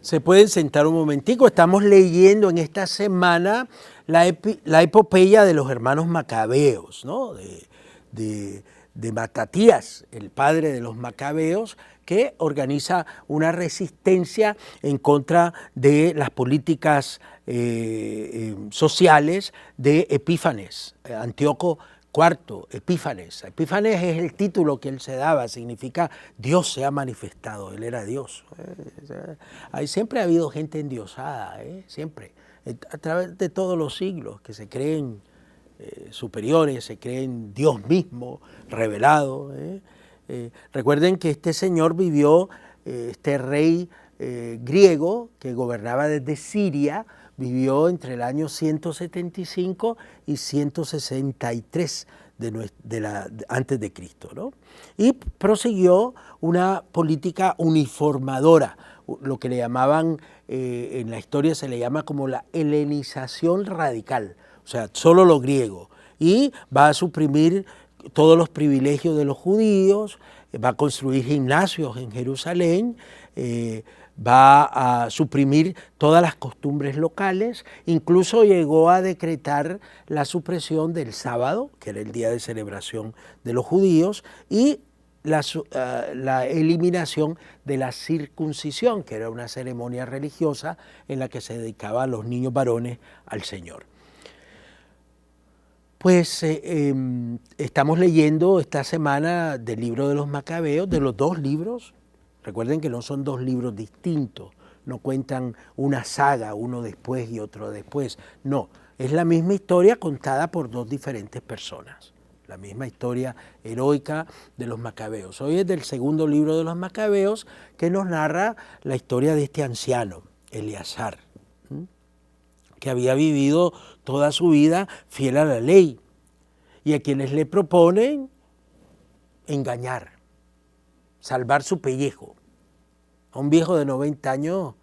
Se pueden sentar un momentico. Estamos leyendo en esta semana la epopeya de los hermanos macabeos, ¿no? de Matatías, el padre de los macabeos, que organiza una resistencia en contra de las políticas sociales de Epífanes, Antíoco IV, Epífanes. Epífanes es el título que él se daba, significa Dios se ha manifestado, él era Dios. Siempre ha habido gente endiosada, siempre, a través de todos los siglos, que se creen superiores, se creen Dios mismo revelado. Recuerden que este señor vivió, este rey griego que gobernaba desde Siria, vivió entre el año 175 y 163 antes de Cristo, ¿no? Y prosiguió una política uniformadora, lo que le llamaban, en la historia se le llama como la helenización radical, o sea, solo lo griego, y va a suprimir todos los privilegios de los judíos, va a construir gimnasios en Jerusalén, va a suprimir todas las costumbres locales, incluso llegó a decretar la supresión del sábado, que era el día de celebración de los judíos, y la eliminación de la circuncisión, que era una ceremonia religiosa en la que se dedicaban los niños varones al Señor. Pues estamos leyendo esta semana del libro de los Macabeos, de los dos libros. Recuerden que no son dos libros distintos, no cuentan una saga, uno después y otro después. No, es la misma historia contada por dos diferentes personas. La misma historia heroica de los Macabeos. Hoy es del segundo libro de los Macabeos, que nos narra la historia de este anciano, Eleazar, que había vivido toda su vida fiel a la ley, y a quienes le proponen engañar, salvar su pellejo. A un viejo de 90 años,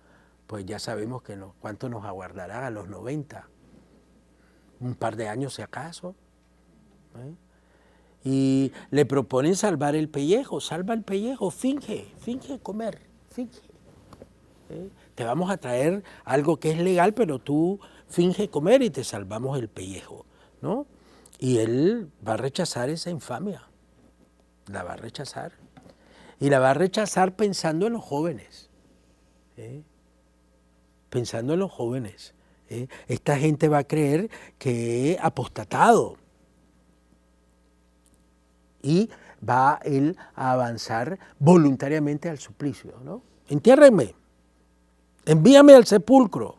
pues ya sabemos que no, cuánto nos aguardará a los 90, un par de años si acaso. Y le proponen salvar el pellejo, salva el pellejo, finge comer, finge. Te vamos a traer algo que es legal, pero tú finge comer y te salvamos el pellejo, ¿no? Y él va a rechazar esa infamia, la va a rechazar. Y la va a rechazar pensando en los jóvenes, pensando en los jóvenes. Esta gente va a creer que he apostatado. Y va él a avanzar voluntariamente al suplicio, ¿no? Entiérrenme, envíame al sepulcro,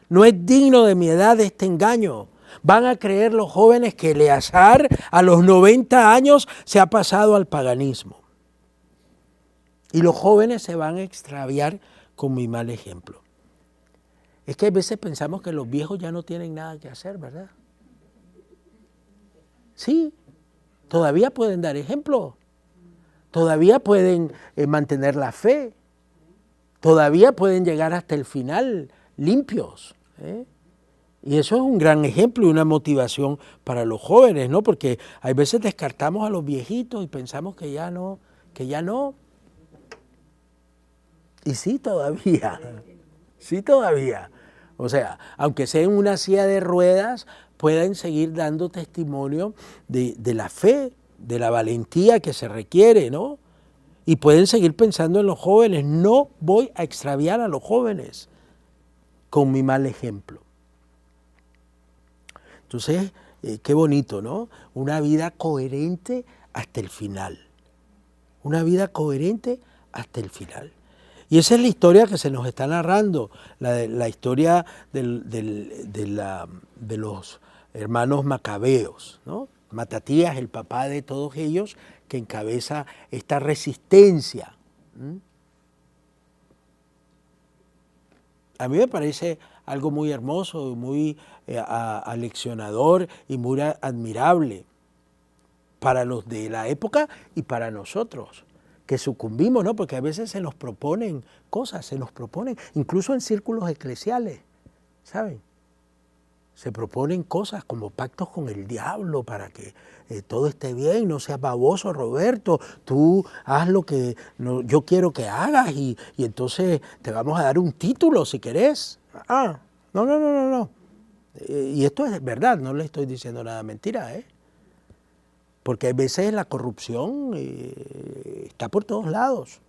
no es digno de mi edad este engaño. Van a creer los jóvenes que Eleazar a los 90 años se ha pasado al paganismo. Y los jóvenes se van a extraviar con mi mal ejemplo. Es que a veces pensamos que los viejos ya no tienen nada que hacer, ¿verdad? Sí, todavía pueden dar ejemplo, todavía pueden mantener la fe, todavía pueden llegar hasta el final limpios. Y eso es un gran ejemplo y una motivación para los jóvenes, ¿no? Porque hay veces descartamos a los viejitos y pensamos que ya no. Y sí todavía. O sea, aunque sea en una silla de ruedas, pueden seguir dando testimonio de la fe, de la valentía que se requiere, ¿no? Y pueden seguir pensando en los jóvenes. No voy a extraviar a los jóvenes con mi mal ejemplo. Entonces, qué bonito, ¿no? Una vida coherente hasta el final. Una vida coherente hasta el final. Y esa es la historia que se nos está narrando, la historia de los hermanos macabeos, ¿no? Matatías, el papá de todos ellos, que encabeza esta resistencia. A mí me parece algo muy hermoso, muy aleccionador y muy admirable para los de la época y para nosotros, que sucumbimos, ¿no? Porque a veces se nos proponen cosas, incluso en círculos eclesiales, ¿saben? Se proponen cosas como pactos con el diablo para que todo esté bien, no seas baboso, Roberto, tú haz lo que yo quiero que hagas y entonces te vamos a dar un título si querés. No. Y esto es verdad, no le estoy diciendo nada mentira, porque a veces la corrupción está por todos lados.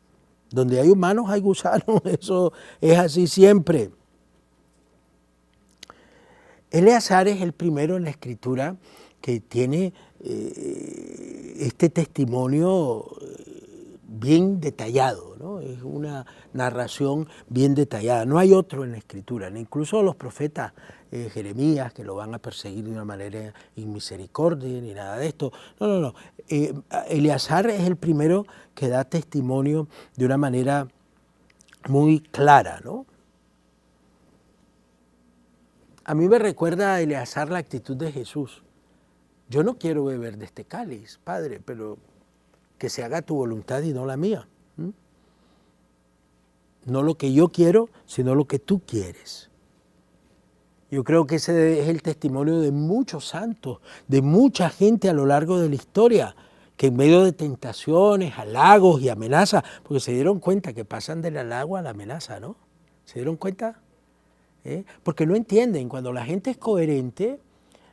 Donde hay humanos hay gusanos, eso es así siempre. Eleazar es el primero en la Escritura que tiene este testimonio bien detallado, ¿no? Es una narración bien detallada. No hay otro en la Escritura, ni incluso los profetas Jeremías, que lo van a perseguir de una manera inmisericordia, ni nada de esto. No. Eleazar es el primero que da testimonio de una manera muy clara, ¿no? A mí me recuerda a Eleazar la actitud de Jesús. Yo no quiero beber de este cáliz, Padre, pero que se haga tu voluntad y no la mía. No lo que yo quiero, sino lo que tú quieres. Yo creo que ese es el testimonio de muchos santos, de mucha gente a lo largo de la historia, que en medio de tentaciones, halagos y amenazas, porque se dieron cuenta que pasan del halago a la amenaza, ¿no? ¿Se dieron cuenta? Porque no entienden, cuando la gente es coherente,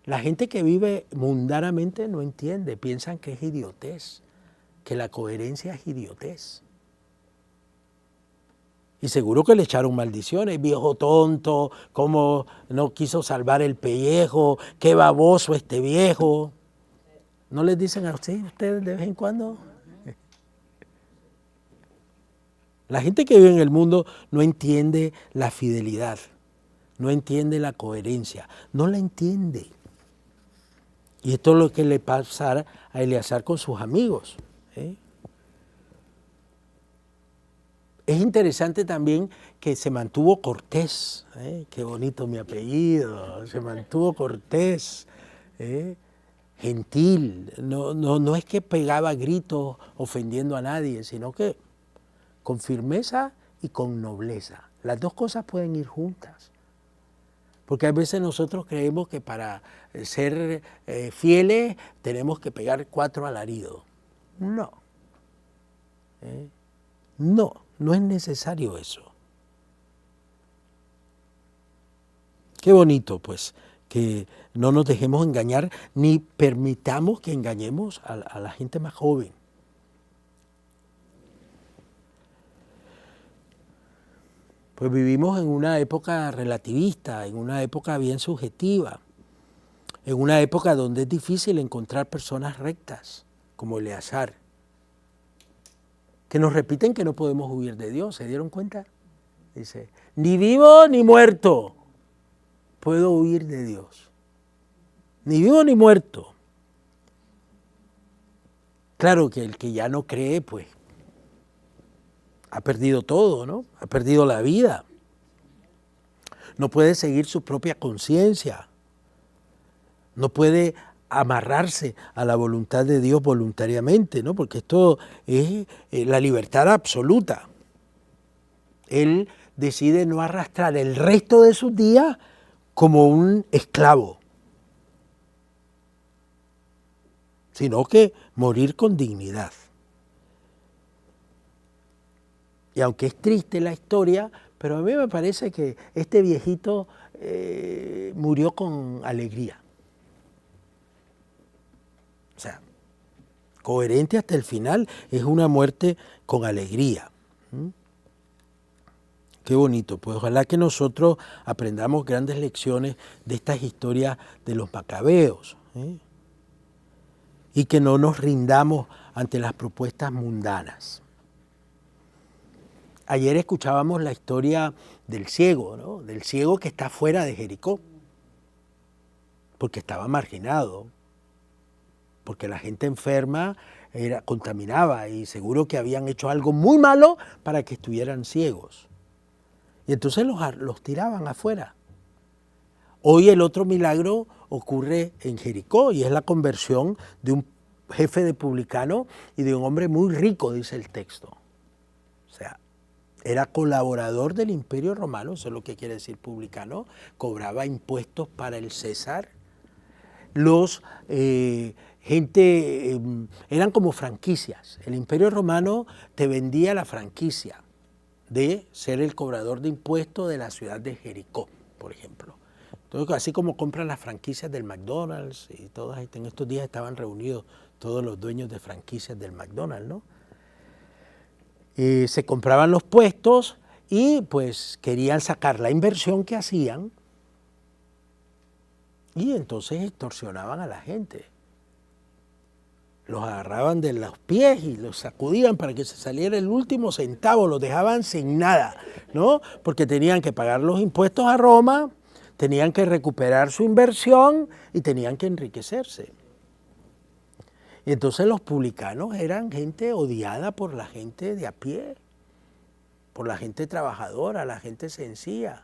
la gente que vive mundanamente no entiende, piensan que es idiotez, que la coherencia es idiotez. Y seguro que le echaron maldiciones, viejo tonto, cómo no quiso salvar el pellejo, qué baboso este viejo. ¿No les dicen a ustedes de vez en cuando? La gente que vive en el mundo no entiende la fidelidad. No entiende la coherencia, no la entiende. Y esto es lo que le pasa a Eleazar con sus amigos. Es interesante también que se mantuvo cortés. Qué bonito mi apellido, se mantuvo cortés, gentil. No es que pegaba gritos ofendiendo a nadie, sino que con firmeza y con nobleza. Las dos cosas pueden ir juntas. Porque a veces nosotros creemos que para ser fieles tenemos que pegar 4 alaridos. No. No es necesario eso. Qué bonito, pues, que no nos dejemos engañar ni permitamos que engañemos a la gente más joven. Pues vivimos en una época relativista, en una época bien subjetiva, en una época donde es difícil encontrar personas rectas, como Eleazar, que nos repiten que no podemos huir de Dios. ¿Se dieron cuenta? Dice, ni vivo ni muerto puedo huir de Dios. Ni vivo ni muerto. Claro que el que ya no cree, pues, ha perdido todo, ¿no? Ha perdido la vida. No puede seguir su propia conciencia. No puede amarrarse a la voluntad de Dios voluntariamente, ¿no? Porque esto es la libertad absoluta. Él decide no arrastrar el resto de sus días como un esclavo, sino que morir con dignidad. Y aunque es triste la historia, pero a mí me parece que este viejito murió con alegría. O sea, coherente hasta el final, es una muerte con alegría. Qué bonito, pues ojalá que nosotros aprendamos grandes lecciones de estas historias de los macabeos, y que no nos rindamos ante las propuestas mundanas. Ayer escuchábamos la historia del ciego, ¿no? Del ciego que está fuera de Jericó, porque estaba marginado, porque la gente enferma contaminaba y seguro que habían hecho algo muy malo para que estuvieran ciegos. Y entonces los tiraban afuera. Hoy el otro milagro ocurre en Jericó y es la conversión de un jefe de publicano y de un hombre muy rico, dice el texto. O sea, era colaborador del Imperio Romano, eso es lo que quiere decir publicano, cobraba impuestos para el César. Los eran como franquicias. El Imperio Romano te vendía la franquicia de ser el cobrador de impuestos de la ciudad de Jericó, por ejemplo. Entonces, así como compran las franquicias del McDonald's y todas, en estos días estaban reunidos todos los dueños de franquicias del McDonald's, ¿no? Se compraban los puestos y pues querían sacar la inversión que hacían y entonces extorsionaban a la gente. Los agarraban de los pies y los sacudían para que se saliera el último centavo, los dejaban sin nada, ¿no? Porque tenían que pagar los impuestos a Roma, tenían que recuperar su inversión y tenían que enriquecerse. Y entonces los publicanos eran gente odiada por la gente de a pie, por la gente trabajadora, la gente sencilla.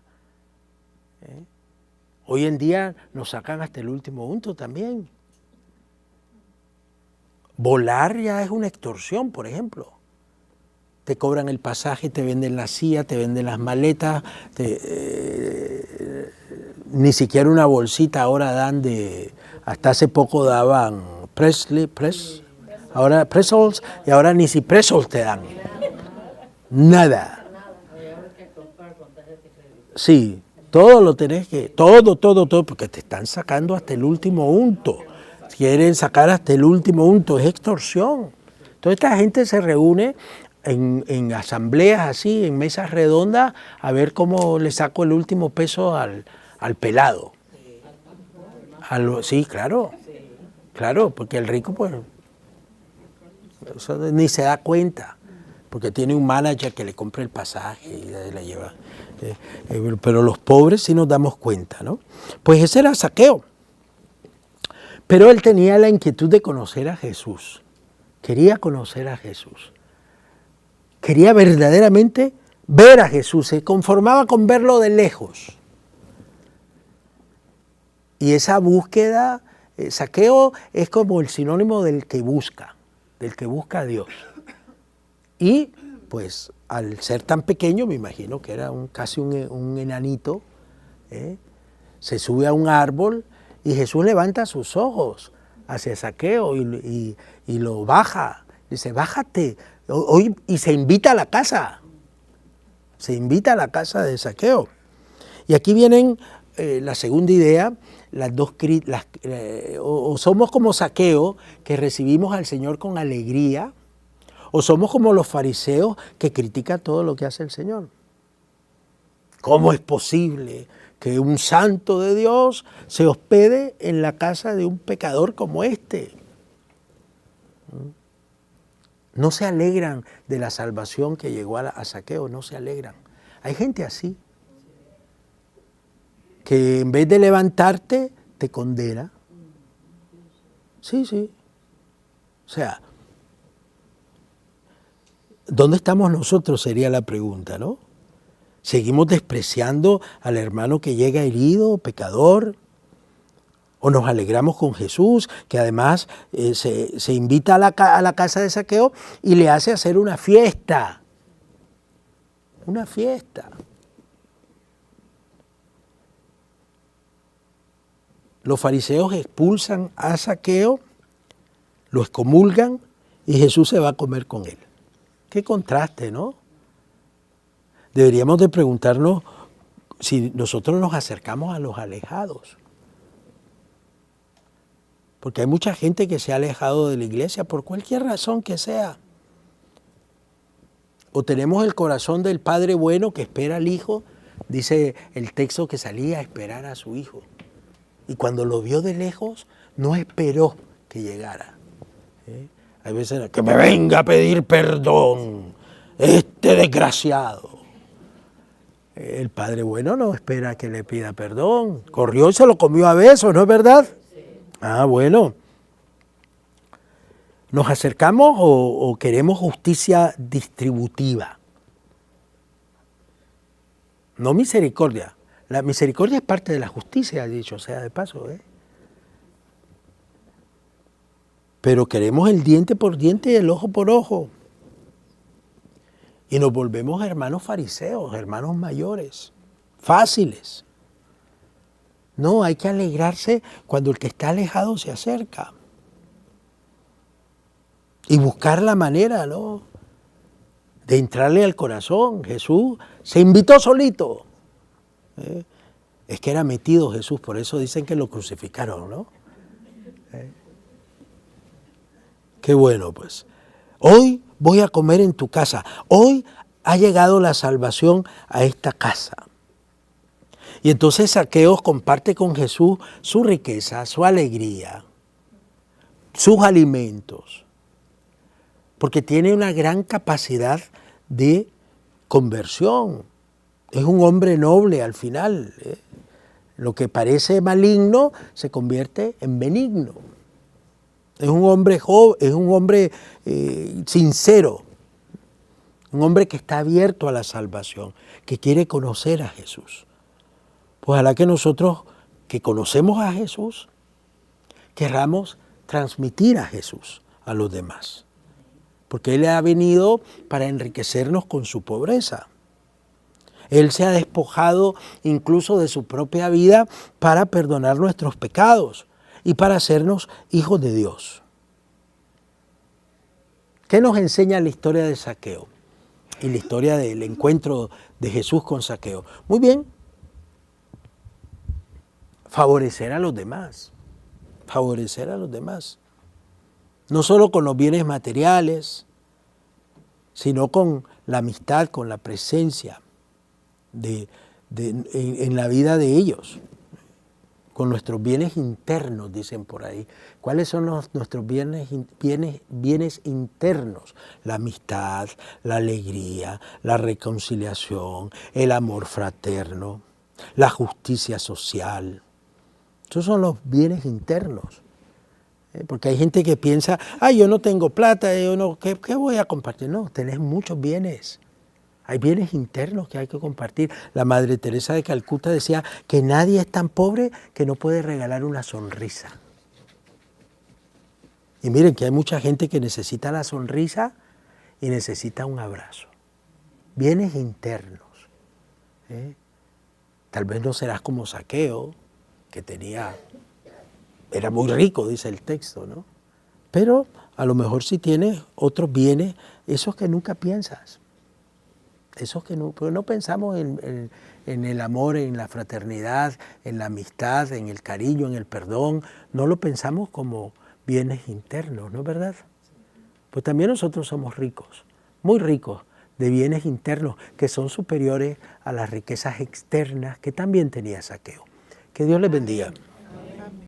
Hoy en día nos sacan hasta el último unto también. Volar ya es una extorsión, por ejemplo. Te cobran el pasaje, te venden la silla, te venden las maletas, ni siquiera una bolsita ahora dan hasta hace poco daban ahora pretzels, y ahora ni si pretzels te dan. Nada. Sí, todo lo tenés que, todo, porque te están sacando hasta el último unto. Quieren sacar hasta el último unto, es extorsión. Entonces esta gente se reúne en asambleas así, en mesas redondas, a ver cómo le saco el último peso al pelado. Sí, claro, porque el rico pues eso ni se da cuenta, porque tiene un manager que le compra el pasaje y la lleva. Pero los pobres sí nos damos cuenta, ¿no? Pues ese era Zaqueo. Pero él tenía la inquietud de conocer a Jesús. Quería conocer a Jesús. Quería verdaderamente ver a Jesús. Se conformaba con verlo de lejos. Y esa búsqueda, Zaqueo es como el sinónimo del que busca a Dios. Y pues al ser tan pequeño, me imagino que era casi un enanito, se sube a un árbol y Jesús levanta sus ojos hacia Zaqueo y lo baja. Dice, bájate. Hoy, y se invita a la casa. Se invita a la casa de Zaqueo. Y aquí vienen la segunda idea, o somos como Zaqueo, que recibimos al Señor con alegría, o somos como los fariseos que critican todo lo que hace el Señor. ¿Cómo es posible que un santo de Dios se hospede en la casa de un pecador como este? No se alegran de la salvación que llegó a Zaqueo, no se alegran. Hay gente así, que en vez de levantarte, te condena. Sí. O sea, ¿dónde estamos nosotros? Sería la pregunta, ¿no? ¿Seguimos despreciando al hermano que llega herido, pecador? ¿O nos alegramos con Jesús, que además se invita a la casa de Zaqueo y le hace hacer una fiesta? Una fiesta. Los fariseos expulsan a Zaqueo, lo excomulgan y Jesús se va a comer con él. Qué contraste, ¿no? Deberíamos de preguntarnos si nosotros nos acercamos a los alejados. Porque hay mucha gente que se ha alejado de la iglesia por cualquier razón que sea. O tenemos el corazón del padre bueno que espera al hijo, dice el texto que salía a esperar a su hijo. Y cuando lo vio de lejos, no esperó que llegara. Hay veces que me venga a pedir perdón, este desgraciado. El padre bueno no espera que le pida perdón. Corrió y se lo comió a besos, ¿no es verdad? Ah, bueno. ¿Nos acercamos o queremos justicia distributiva? No misericordia. La misericordia es parte de la justicia, dicho sea de paso. Pero queremos el diente por diente y el ojo por ojo. Y nos volvemos hermanos fariseos, hermanos mayores, fáciles. No, hay que alegrarse cuando el que está alejado se acerca. Y buscar la manera, ¿no?, de entrarle al corazón. Jesús se invitó solito. Es que era metido Jesús, por eso dicen que lo crucificaron, ¿no? Qué bueno, pues. Hoy voy a comer en tu casa. Hoy ha llegado la salvación a esta casa. Y entonces Zaqueo comparte con Jesús su riqueza, su alegría, sus alimentos, porque tiene una gran capacidad de conversión. Es un hombre noble al final. Lo que parece maligno se convierte en benigno. Es un hombre joven, es un hombre sincero, un hombre que está abierto a la salvación, que quiere conocer a Jesús. Pues ojalá que nosotros, que conocemos a Jesús, querramos transmitir a Jesús a los demás. Porque Él ha venido para enriquecernos con su pobreza. Él se ha despojado incluso de su propia vida para perdonar nuestros pecados y para hacernos hijos de Dios. ¿Qué nos enseña la historia de Zaqueo y la historia del encuentro de Jesús con Zaqueo? Muy bien, favorecer a los demás, favorecer a los demás. No solo con los bienes materiales, sino con la amistad, con la presencia en la vida de ellos, con nuestros bienes internos, dicen por ahí. ¿Cuáles son nuestros bienes internos? La amistad, la alegría, la reconciliación, el amor fraterno, la justicia social. Esos son los bienes internos. Porque hay gente que piensa, yo no tengo plata, yo no, ¿qué voy a compartir? No, tenés muchos bienes. Hay bienes internos que hay que compartir. La Madre Teresa de Calcuta decía que nadie es tan pobre que no puede regalar una sonrisa. Y miren que hay mucha gente que necesita la sonrisa y necesita un abrazo. Bienes internos. Tal vez no serás como Zaqueo, que era muy rico, dice el texto, ¿no? Pero a lo mejor sí tienes otros bienes, esos que nunca piensas. Esos que no, pero no pensamos en el amor, en la fraternidad, en la amistad, en el cariño, en el perdón. No lo pensamos como bienes internos, ¿no es verdad? Pues también nosotros somos ricos, muy ricos de bienes internos que son superiores a las riquezas externas que también tenía Zaqueo. Que Dios les bendiga.